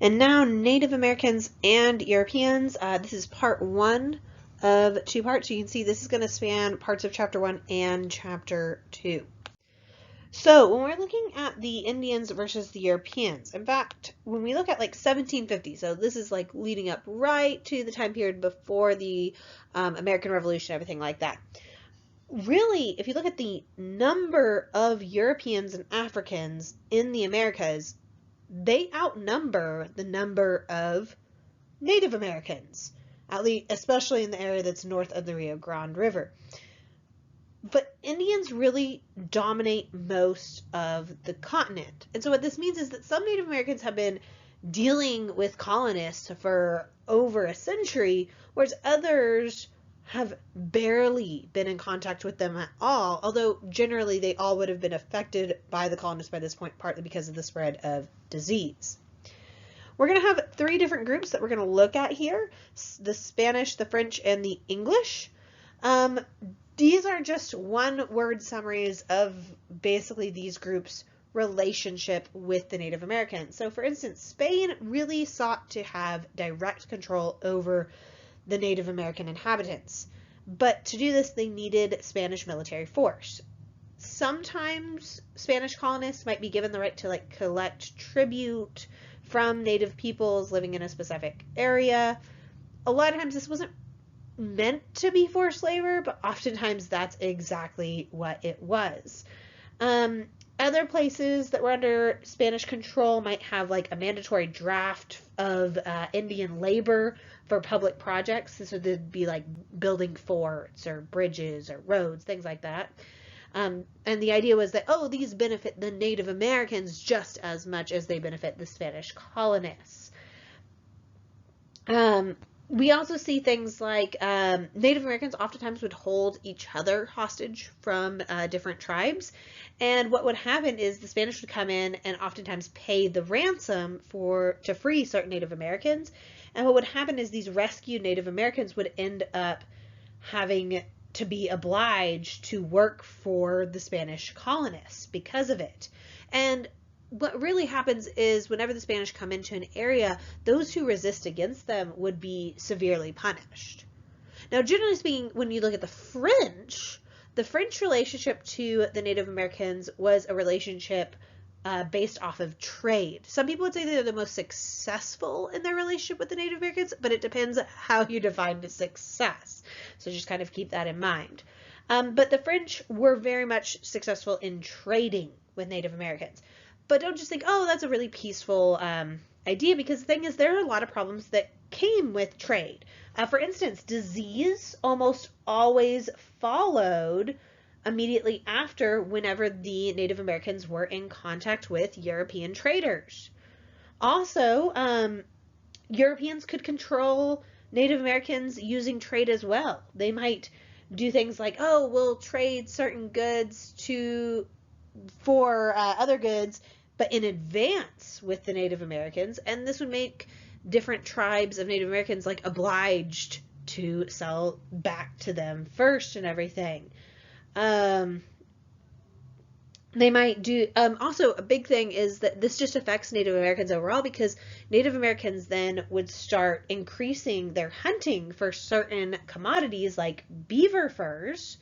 And now Native Americans and Europeans. This is part 1 of 2 parts. You can see this is going to span parts of chapter 1 and chapter 2. So when we're looking at the Indians versus the Europeans, in fact, when we look at like 1750, so this is like leading up right to the time period before the American Revolution, everything like that. Really, if you look at the number of Europeans and Africans in the Americas, they outnumber the number of Native Americans, at least, especially in the area that's north of the Rio Grande River. But Indians really dominate most of the continent. And so what this means is that some Native Americans have been dealing with colonists for over a century, whereas others have barely been in contact with them at all, although generally they all would have been affected by the colonists by this point, partly because of the spread of disease. We're going to have 3 different groups that we're going to look at here: the Spanish, the French, and the English. These are just one-word summaries of basically these groups' relationship with the Native Americans. So for instance, Spain really sought to have direct control over the Native American inhabitants. But to do this, they needed Spanish military force. Sometimes Spanish colonists might be given the right to like collect tribute from Native peoples living in a specific area. A lot of times this wasn't meant to be forced labor, but oftentimes that's exactly what it was. Other places that were under Spanish control might have like a mandatory draft of Indian labor for public projects. So there'd be like building forts or bridges or roads, things like that. And the idea was that, oh, these benefit the Native Americans just as much as they benefit the Spanish colonists. We also see things like Native Americans oftentimes would hold each other hostage from different tribes. And what would happen is the Spanish would come in and oftentimes pay the ransom to free certain Native Americans. And what would happen is these rescued Native Americans would end up having to be obliged to work for the Spanish colonists because of it. And what really happens is whenever the Spanish come into an area, those who resist against them would be severely punished. Now, generally speaking, when you look at the French relationship to the Native Americans was a relationship based off of trade. Some people would say they're the most successful in their relationship with the Native Americans, but it depends how you define the success. So just kind of keep that in mind. But the French were very much successful in trading with Native Americans. But don't just think, oh, that's a really peaceful idea, because the thing is, there are a lot of problems that came with trade. For instance, disease almost always followed immediately after whenever the Native Americans were in contact with European traders. Also, Europeans could control Native Americans using trade as well. They might do things like, oh, we'll trade certain goods for other goods, but in advance with the Native Americans, and this would make different tribes of Native Americans like obliged to sell back to them first and everything. They might do, also a big thing is that this just affects Native Americans overall, because Native Americans then would start increasing their hunting for certain commodities like beaver furs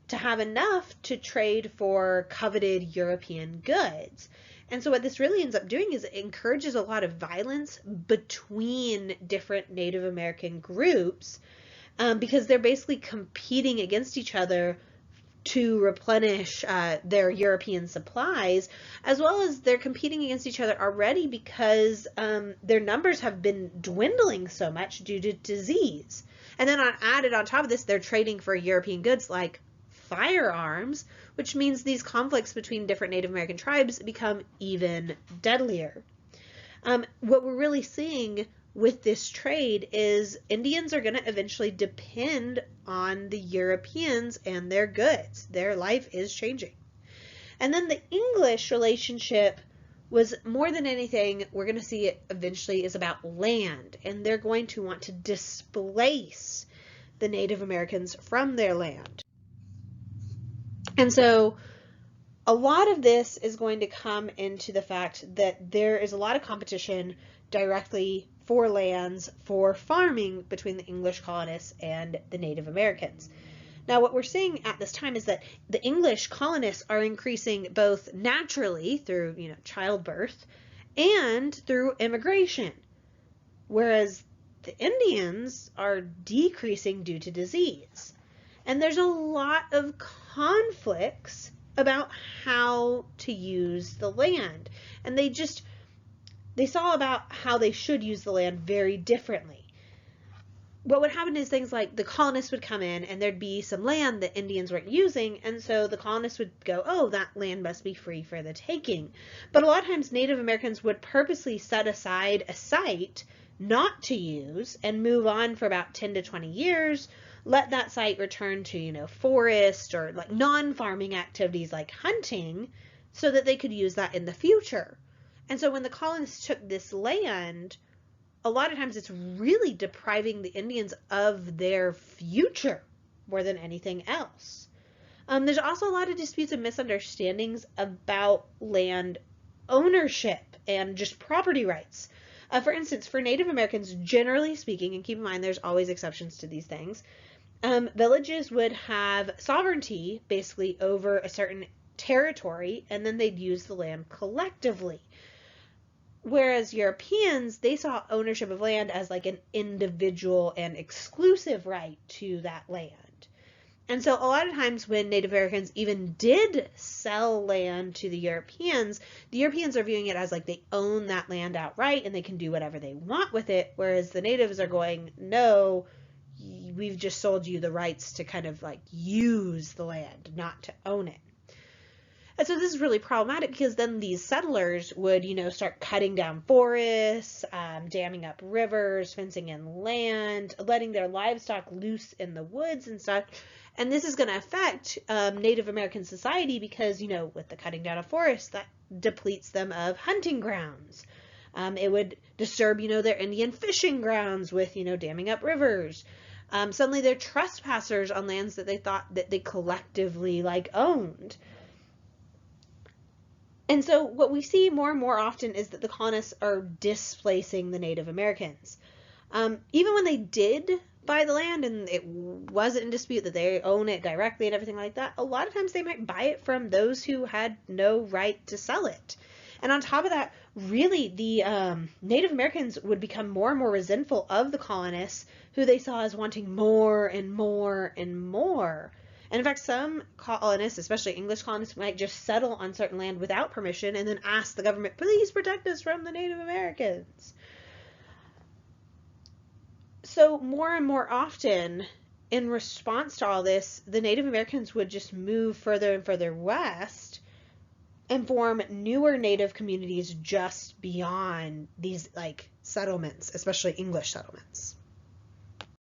to have enough to trade for coveted European goods. And so what this really ends up doing is it encourages a lot of violence between different Native American groups, because they're basically competing against each other to replenish their European supplies, as well as they're competing against each other already because their numbers have been dwindling so much due to disease. And then added on top of this, they're trading for European goods like firearms, which means these conflicts between different Native American tribes become even deadlier. What we're really seeing with this trade is Indians are going to eventually depend on the Europeans and their goods. Their life is changing. And then the English relationship was, more than anything, we're going to see it eventually, is about land, and they're going to want to displace the Native Americans from their land. And so a lot of this is going to come into the fact that there is a lot of competition directly for lands for farming between the English colonists and the Native Americans. Now, what we're seeing at this time is that the English colonists are increasing both naturally through, childbirth and through immigration, whereas the Indians are decreasing due to disease. And there's a lot of conflicts about how to use the land. And they saw about how they should use the land very differently. What would happen is things like the colonists would come in and there'd be some land that Indians weren't using, and so the colonists would go, oh, that land must be free for the taking. But a lot of times Native Americans would purposely set aside a site not to use and move on for about 10 to 20 years, let that site return to, forest or like non-farming activities like hunting, so that they could use that in the future. And so when the colonists took this land, a lot of times it's really depriving the Indians of their future more than anything else. There's also a lot of disputes and misunderstandings about land ownership and just property rights. For instance, for Native Americans, generally speaking, and keep in mind there's always exceptions to these things, villages would have sovereignty basically over a certain territory, and then they'd use the land collectively. Whereas Europeans, they saw ownership of land as like an individual and exclusive right to that land. And so a lot of times when Native Americans even did sell land to the Europeans are viewing it as like they own that land outright and they can do whatever they want with it. Whereas the natives are going, no, we've just sold you the rights to kind of like use the land, not to own it. And so this is really problematic because then these settlers would, start cutting down forests, damming up rivers, fencing in land, letting their livestock loose in the woods and stuff. And this is going to affect Native American society because, with the cutting down of forests, that depletes them of hunting grounds. It would disturb, their Indian fishing grounds with, damming up rivers. Suddenly they're trespassers on lands that they thought that they collectively owned. And so what we see more and more often is that the colonists are displacing the Native Americans. Even when they did buy the land and it wasn't in dispute that they own it directly and everything like that, a lot of times they might buy it from those who had no right to sell it. And on top of that, really the Native Americans would become more and more resentful of the colonists, who they saw as wanting more and more and more. And in fact, some colonists, especially English colonists, might just settle on certain land without permission and then ask the government, please protect us from the Native Americans. So more and more often, in response to all this, the Native Americans would just move further and further west and form newer Native communities just beyond these settlements, especially English settlements.